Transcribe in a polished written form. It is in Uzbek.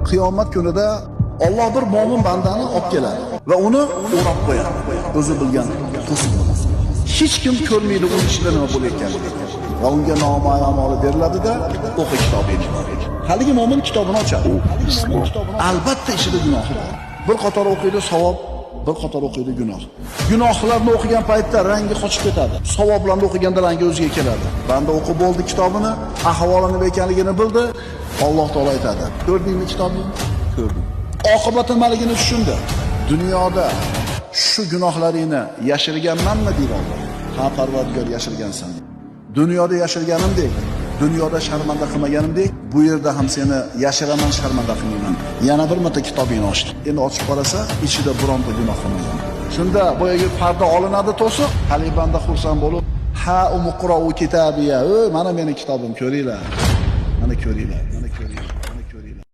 qiyomat kunida Alloh bir mo'min bandani olib keladi va uni o'rab qo'yadi. O'zi bilgan to'siq bilan. Hech kim ko'rmaydi uning ichida nima bo'layotganini. Va unga noma'lum amali beriladi-da, o'qi kitobini. Haligi mo'min kitobini ochadi. Albatta ichida gunoh bor. Bir qator o'qiydi savob, bir qator o'qiydi gunoh. Gunohlarni o'qigan paytda rangi qochib ketadi. Savoblarni o'qiganda rangi o'ziga keladi. Banda o'qib bo'ldi kitobini, ahvoli nima ekanligini bildi. Alloh taolo aytadi: "Ko'rdingmi kitobni? Ko'rdim." Oqibati nimaligini tushundi. Dunyoda shu gunohlaringni yashirganmanmi deydi Alloh. Ha, Parvardigor, yashirgansan. Dunyoda yashirganimdek, dunyoda sharmanda qilmaganimdek, bu yerda ham seni yashiraman, sharmanda qilmayman. Yana bir marta kitobingni ochdi. Endi ochib qarasa, ichida bironta gunoh qilmagan. Shunda boyagi parda olinadi to'siq, hali banda xursand bo'lib, "Ha, umuqra'u kitabiya, mana meni kitobim, ko'ringlar. Mana ko'ringlar, mana ko'ringlar."